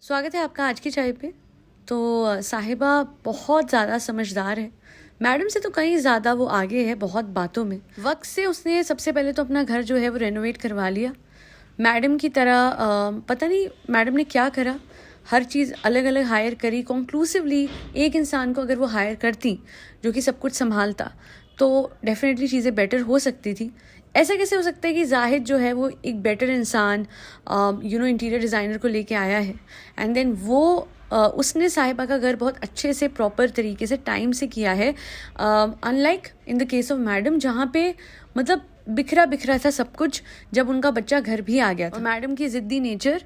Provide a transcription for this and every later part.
स्वागत है आपका आज की चाय पे। तो साहिबा बहुत ज़्यादा समझदार है। मैडम से तो कहीं ज़्यादा वो आगे है बहुत बातों में। वक्त से उसने सबसे पहले तो अपना घर जो है वो रेनोवेट करवा लिया। मैडम की तरह पता नहीं मैडम ने क्या करा, हर चीज़ अलग अलग हायर करी। कंक्लूसिवली एक इंसान को अगर वो हायर करती जो कि सब कुछ संभालता तो डेफिनेटली चीज़ें बेटर हो सकती थी। ऐसा कैसे हो सकता है कि जाहिद जो है वो एक बेटर इंसान इंटीरियर डिज़ाइनर को लेके आया है एंड देन वो उसने साहिबा का घर बहुत अच्छे से प्रॉपर तरीके से टाइम से किया है, unlike in the case of madam जहाँ पे मतलब बिखरा बिखरा था सब कुछ जब उनका बच्चा घर भी आ गया था। और मैडम की ज़िद्दी नेचर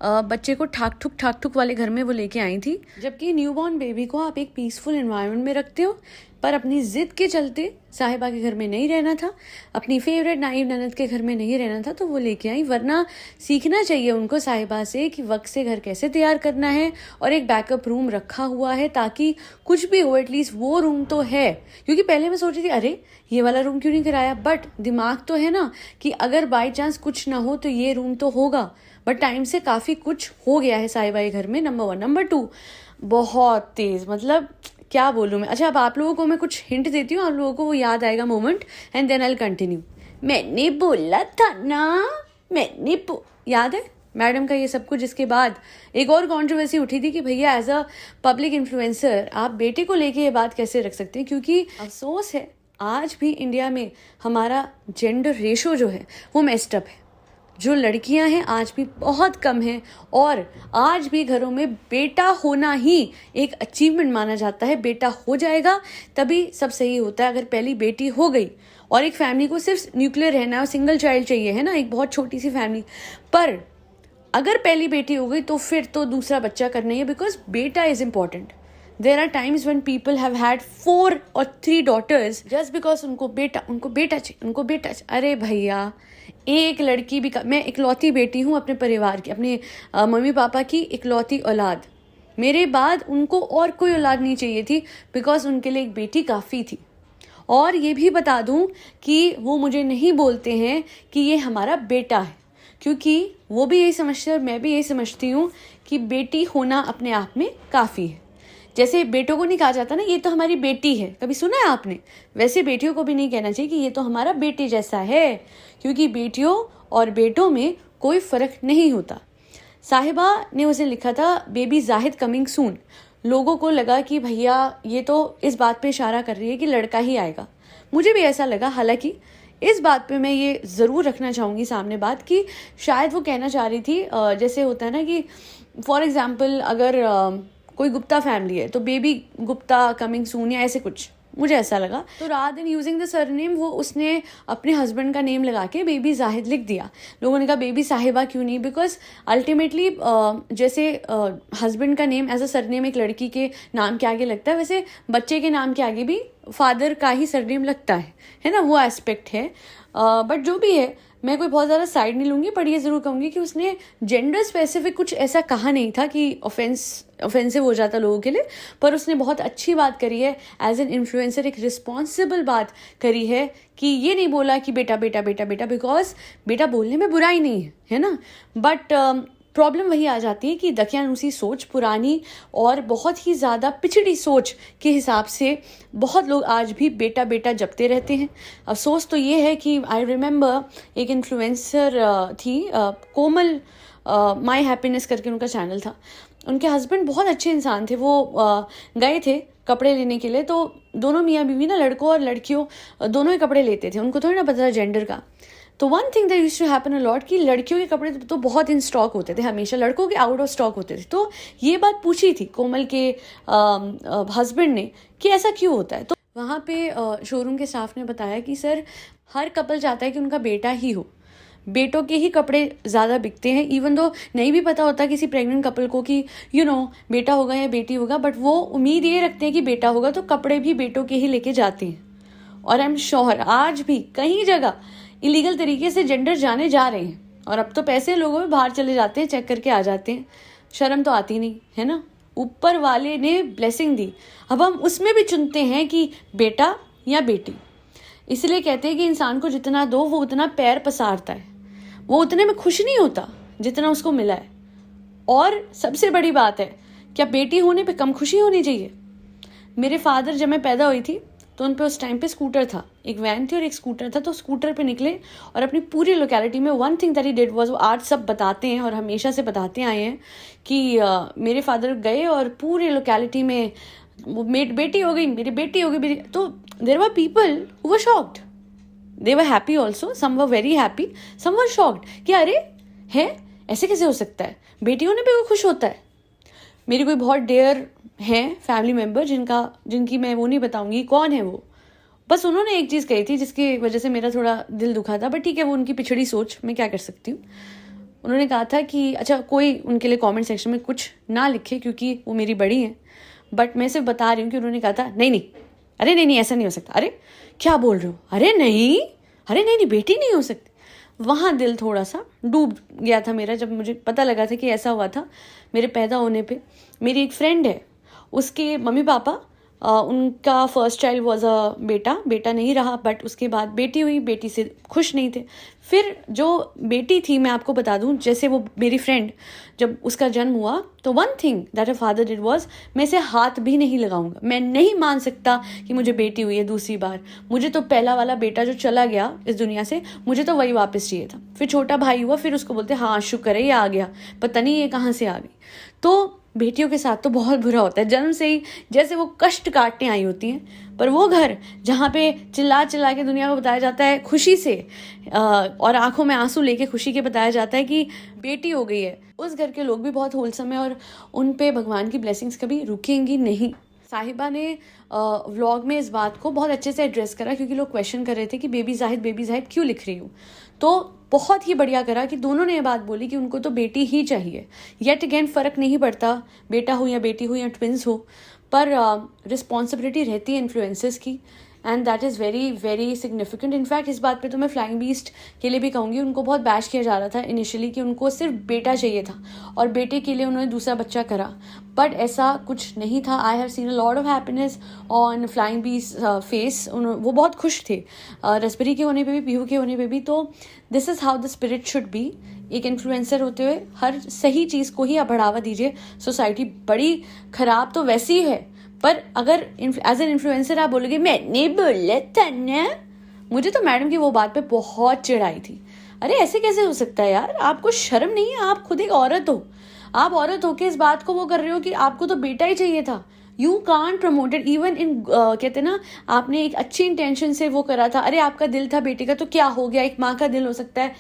बच्चे को ठाक ठुक वाले घर में वो लेके आई थी, जबकि न्यूबॉर्न बेबी को आप एक पीसफुल एनवायरनमेंट में रखते हो, पर अपनी ज़िद के चलते साहिबा के घर में नहीं रहना था, अपनी फेवरेट नाइब ननद के घर में नहीं रहना था, तो वो लेके आई। वरना सीखना चाहिए उनको साहिबा से कि वक्त से घर कैसे तैयार करना है और एक बैकअप रूम रखा हुआ है ताकि कुछ भी हो एटलीस्ट वो रूम तो है। क्योंकि पहले मैं सोच रही थी अरे ये वाला रूम क्यों नहीं कराया, बट दिमाग तो है ना कि अगर बाई चांस कुछ ना हो तो ये रूम तो होगा। बट टाइम से काफ़ी कुछ हो गया है साहिबा के घर में, नंबर 1। नंबर 2, बहुत तेज़, मतलब क्या बोलूँ मैं। अच्छा अब आप लोगों को मैं कुछ हिंट देती हूँ, आप लोगों को वो याद आएगा moment and then I continue. मैंने बोला था ना, याद है मैडम का ये सब कुछ। इसके बाद एक और कंट्रोवर्सी उठी थी कि भैया एज अ पब्लिक इन्फ्लुएंसर आप बेटे को लेके ये बात कैसे रख सकते हैं, क्योंकि अफसोस है आज भी इंडिया में हमारा जेंडर रेशो जो है वो मेस्ड अप है। जो लड़कियां हैं आज भी बहुत कम हैं और आज भी घरों में बेटा होना ही एक अचीवमेंट माना जाता है। बेटा हो जाएगा तभी सब सही होता है। अगर पहली बेटी हो गई और एक फैमिली को सिर्फ न्यूक्लियर रहना है, सिंगल चाइल्ड चाहिए है ना, एक बहुत छोटी सी फैमिली, पर अगर पहली बेटी हो गई तो फिर तो दूसरा बच्चा करना ही है, बिकॉज बेटा is important. There are times when people have had 4 or 3 daughters just because उनको बेटा चाहिए। अरे भैया एक लड़की भी मैं इकलौती बेटी हूँ अपने परिवार की, अपने मम्मी पापा की इकलौती औलाद। मेरे बाद उनको और कोई औलाद नहीं चाहिए थी बिकॉज उनके लिए एक बेटी काफ़ी थी। और ये भी बता दूँ कि वो मुझे नहीं बोलते हैं कि ये हमारा बेटा है, क्योंकि वो भी यही समझते हैं और मैं भी यही समझती हूँ कि बेटी होना अपने आप में काफ़ी है। जैसे बेटों को नहीं कहा जाता ना ये तो हमारी बेटी है, कभी सुना है आपने, वैसे बेटियों को भी नहीं कहना चाहिए कि ये तो हमारा बेटे जैसा है, क्योंकि बेटियों और बेटों में कोई फ़र्क नहीं होता। साहिबा ने उसे लिखा था बेबी जाहिद कमिंग सून। लोगों को लगा कि भैया ये तो इस बात पे इशारा कर रही है कि लड़का ही आएगा। मुझे भी ऐसा लगा, हालांकि इस बात पे मैं ये ज़रूर रखना चाहूँगी सामने बात कि शायद वो कहना चाह रही थी जैसे होता है ना कि फॉर एग्ज़ाम्पल अगर कोई गुप्ता फैमिली है तो बेबी गुप्ता कमिंग सून या ऐसे कुछ, मुझे ऐसा लगा। तो rather than using the surname वो उसने अपने हस्बैंड का नेम लगा के बेबी जाहिद लिख दिया। लोगों ने कहा बेबी साहिबा क्यों नहीं, बिकॉज अल्टीमेटली जैसे हस्बैंड का नेम एज अ सरनेम एक लड़की के नाम के आगे लगता है, वैसे बच्चे के नाम के आगे भी फादर का ही सरनेम लगता है ना, वो एस्पेक्ट है। बट जो भी है मैं कोई बहुत ज़्यादा साइड नहीं लूँगी, पर ये ज़रूर कहूँगी कि उसने जेंडर स्पेसिफिक कुछ ऐसा कहा नहीं था कि ऑफेंसिव हो जाता लोगों के लिए, पर उसने बहुत अच्छी बात करी है एज एन इन्फ्लुएंसर, एक रिस्पॉन्सिबल बात करी है कि ये नहीं बोला कि बेटा बेटा बेटा बेटा, बिकॉज बेटा बोलने में बुराई नहीं है ना, बट प्रॉब्लम वही आ जाती है कि दकियानूसी सोच, पुरानी और बहुत ही ज़्यादा पिछड़ी सोच के हिसाब से बहुत लोग आज भी बेटा बेटा जपते रहते हैं। अफसोस तो ये है कि आई रिमेंबर एक इन्फ्लुएंसर थी कोमल, माई हैप्पीनेस करके उनका चैनल था। उनके हस्बैंड बहुत अच्छे इंसान थे, वो गए थे कपड़े लेने के लिए, तो दोनों मियाँ बीवी ना लड़कों और लड़कियों दोनों ही कपड़े लेते थे, उनको थोड़ी ना पता था जेंडर का। तो one thing that used to happen a lot कि लड़कियों के कपड़े तो बहुत इन स्टॉक होते थे हमेशा, लड़कों के आउट ऑफ स्टॉक होते थे। तो ये बात पूछी थी कोमल के हस्बैंड ने कि ऐसा क्यों होता है, तो वहाँ पे शोरूम के स्टाफ ने बताया कि सर हर कपल चाहता है कि उनका बेटा ही हो, बेटों के ही कपड़े ज़्यादा बिकते हैं, इवन दो नहीं भी पता होता किसी प्रेग्नेंट कपल को कि बेटा होगा या बेटी होगा, बट वो उम्मीद ये रखते हैं कि बेटा होगा तो कपड़े भी बेटों के ही लेके जाते हैं। और आई एम श्योर आज भी कई जगह इलीगल तरीके से जेंडर जाने जा रहे हैं, और अब तो पैसे लोगों में बाहर चले जाते हैं, चेक करके आ जाते हैं, शर्म तो आती नहीं है ना। ऊपर वाले ने ब्लेसिंग दी, अब हम उसमें भी चुनते हैं कि बेटा या बेटी। इसलिए कहते हैं कि इंसान को जितना दो वो उतना पैर पसारता है, वो उतने में खुश नहीं होता जितना उसको मिला है। और सबसे बड़ी बात है, क्या बेटी होने पे कम खुशी होनी चाहिए? मेरे फादर जब मैं पैदा हुई थी तो उन पे उस टाइम पे स्कूटर था, एक वैन थी और एक स्कूटर था, तो स्कूटर पे निकले और अपनी पूरी लोकेलिटी में one thing that he did was, वो आज सब बताते हैं और हमेशा से बताते आए हैं कि मेरे फादर गए और पूरी लोकेलिटी में बेटी हो गई, मेरी बेटी हो गई, तो there were people who were shocked, they were happy also, some were very happy, some were shocked कि अरे है, ऐसे कैसे हो सकता है, बेटी होने पे वो खुश होता है। मेरी कोई बहुत डेयर हैं फैमिली मेम्बर जिनकी मैं वो नहीं बताऊंगी कौन है वो, बस उन्होंने एक चीज़ कही थी जिसकी वजह से मेरा थोड़ा दिल दुखा था, बट ठीक है, वो उनकी पिछड़ी सोच, मैं क्या कर सकती हूँ। उन्होंने कहा था कि अच्छा कोई उनके लिए कमेंट सेक्शन में कुछ ना लिखे क्योंकि वो मेरी बड़ी हैं, बट मैं सिर्फ बता रही हूँ कि उन्होंने कहा था नहीं नहीं, अरे नहीं नहीं ऐसा नहीं हो सकता, अरे क्या बोल रहे हो, अरे नहीं, अरे नहीं नहीं बेटी नहीं हो सकती। वहाँ दिल थोड़ा सा डूब गया था मेरा जब मुझे पता लगा था कि ऐसा हुआ था मेरे पैदा होने पे। मेरी एक फ्रेंड है, उसके मम्मी पापा उनका फर्स्ट चाइल्ड वॉज अ बेटा नहीं रहा, बट उसके बाद बेटी हुई, बेटी से खुश नहीं थे। फिर जो बेटी थी, मैं आपको बता दूं, जैसे वो मेरी फ्रेंड जब उसका जन्म हुआ तो one thing that a father did was, मैं इसे हाथ भी नहीं लगाऊंगा, मैं नहीं मान सकता कि मुझे बेटी हुई है दूसरी बार, मुझे तो पहला वाला बेटा जो चला गया इस दुनिया से, मुझे तो वही वापस चाहिए था। फिर छोटा भाई हुआ, फिर उसको बोलते हाँ शुक्र है ये आ गया, पता नहीं ये कहाँ से आ गई। तो बेटियों के साथ तो बहुत बुरा होता है, जन्म से ही जैसे वो कष्ट काटने आई होती हैं, पर वो घर जहाँ पे चिल्ला चिल्ला के दुनिया को बताया जाता है खुशी से और आंखों में आंसू लेके खुशी के बताया जाता है कि बेटी हो गई है, उस घर के लोग भी बहुत होलसम है और उन पे भगवान की ब्लेसिंग्स कभी रुकेंगी नहीं। साहिबा ने व्लॉग में इस बात को बहुत अच्छे से एड्रेस करा क्योंकि लोग क्वेश्चन कर रहे थे कि बेबी जाहिद क्यों लिख रही हूँ, तो बहुत ही बढ़िया करा कि दोनों ने ये बात बोली कि उनको तो बेटी ही चाहिए। येट अगेन फ़र्क नहीं पड़ता बेटा हो या बेटी हो या ट्विंस हो, पर रिस्पॉन्सिबिलिटी रहती है इन्फ्लुएंसेस की, and that is very very significant. In fact इस बात पे तो मैं फ्लाइंग बीस्ट के लिए भी कहूँगी, उनको बहुत बैश किया जा रहा था इनिशियली कि उनको सिर्फ बेटा चाहिए था और बेटे के लिए उन्होंने दूसरा बच्चा करा, बट ऐसा कुछ नहीं था। I have seen a lot of happiness on flying beast face, वो बहुत खुश थे रसबेरी के होने पे भी, पीहू के होने पे भी। तो this is how the spirit should be. एक इन्फ्लुएंसर होते हुए हर सही चीज़ को ही आप बढ़ावा दीजिए। सोसाइटी बड़ी खराब तो वैसी ही है, पर अगर एज एन इन्फ्लुएंसर आप बोलोगे मैंने बोला था ना, मुझे तो मैडम की वो बात पे बहुत चिढ़ाई थी। अरे ऐसे कैसे हो सकता है यार, आपको शर्म नहीं है? आप खुद एक औरत हो, आप औरत होके इस बात को वो कर रहे हो कि आपको तो बेटा ही चाहिए था। You can't promoted even in कहते ना, आपने एक अच्छी इंटेंशन से वो करा था, अरे आपका दिल था बेटे का तो क्या हो गया, एक माँ का दिल हो सकता है,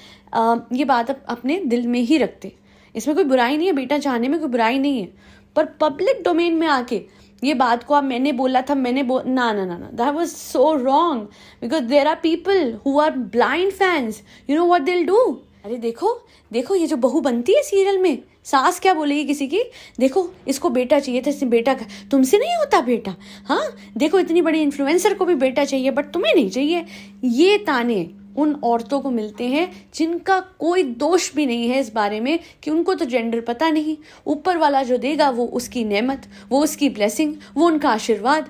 ये बात आप अपने दिल में ही रखते, इसमें कोई बुराई नहीं है, बेटा चाहने में कोई बुराई नहीं है। पर पब्लिक डोमेन में आके ये बात को आप मैंने बोला था, ना ना ना ना, that was so wrong because there are people who are blind fans, you know what they will do. अरे देखो देखो, ये जो बहू बनती है सीरियल में, सास क्या बोलेगी किसी की, देखो इसको बेटा चाहिए था, इसने बेटा का, तुमसे नहीं होता बेटा, हाँ देखो इतनी बड़ी इन्फ्लुएंसर को भी बेटा चाहिए बट तुम्हें नहीं चाहिए। ये ताने उन औरतों को मिलते हैं जिनका कोई दोष भी नहीं है इस बारे में कि उनको तो जेंडर पता नहीं, ऊपर वाला जो देगा वो उसकी नेमत, वो उसकी ब्लेसिंग, वो उनका आशीर्वाद।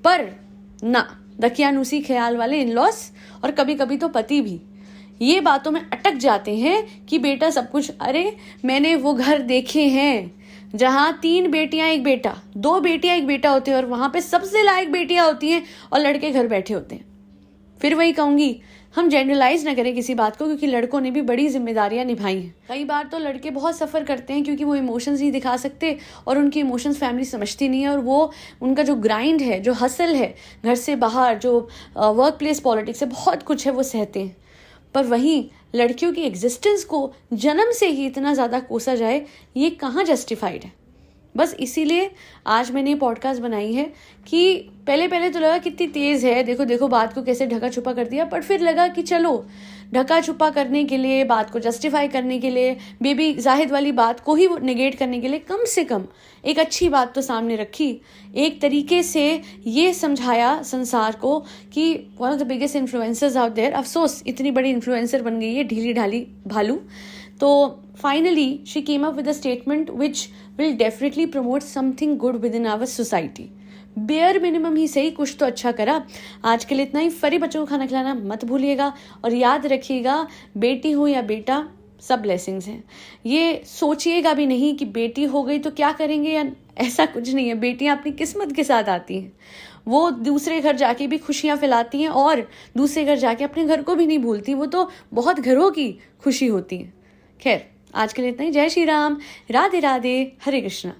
पर ना, दकियानूसी ख्याल वाले इन लॉस और कभी कभी तो पति भी ये बातों में अटक जाते हैं कि बेटा सब कुछ। अरे मैंने वो घर देखे हैं जहाँ 3 बेटियां 1 बेटा, 2 बेटियां 1 बेटा होते हैं और वहां पे सबसे लायक बेटियां होती हैं और लड़के घर बैठे होते हैं। फिर वही कहूंगी, हम जनरलाइज ना करें किसी बात को, क्योंकि लड़कों ने भी बड़ी जिम्मेदारियां निभाई हैं। कई बार तो लड़के बहुत सफ़र करते हैं क्योंकि वो इमोशंस नहीं दिखा सकते और उनकी इमोशंस फैमिली समझती नहीं है, और वो उनका जो ग्राइंड है, जो हसल है घर से बाहर, जो वर्क प्लेस पॉलिटिक्स है, बहुत कुछ है वो सहते हैं। पर वहीं लड़कियों की एग्जिस्टेंस को जन्म से ही इतना ज़्यादा कोसा जाए, ये कहाँ जस्टिफाइड है। बस इसीलिए आज मैंने ये पॉडकास्ट बनाई है कि पहले तो लगा कितनी तेज़ है, देखो देखो बात को कैसे ढका छुपा कर दिया, पर फिर लगा कि चलो ढका छुपा करने के लिए, बात को जस्टिफाई करने के लिए, बेबी जाहिद वाली बात को ही नेगेट करने के लिए कम से कम एक अच्छी बात तो सामने रखी, एक तरीके से ये समझाया संसार को कि one of the biggest influencers out there, अफसोस इतनी बड़ी इन्फ्लुएंसर बन गई है ढीली ढाली भालू। तो finally she came up with a statement which will definitely promote something good within our society. Bare minimum ही सही, कुछ तो अच्छा करा। आज के लिए इतना ही। फरी बच्चों को खाना खिलाना मत भूलिएगा और याद रखिएगा, बेटी हो या बेटा सब ब्लेसिंग्स हैं। ये सोचिएगा भी नहीं कि बेटी हो गई तो क्या करेंगे, या ऐसा कुछ नहीं है। बेटियां अपनी किस्मत के साथ आती हैं, वो दूसरे घर जाके भी खुशियां फैलाती हैं और दूसरे घर जाके अपने घर को भी नहीं भूलती, वो तो बहुत घरों की खुशी होती है। खैर, आज के लिए इतना ही। जय श्री राम, राधे राधे, हरे कृष्णा।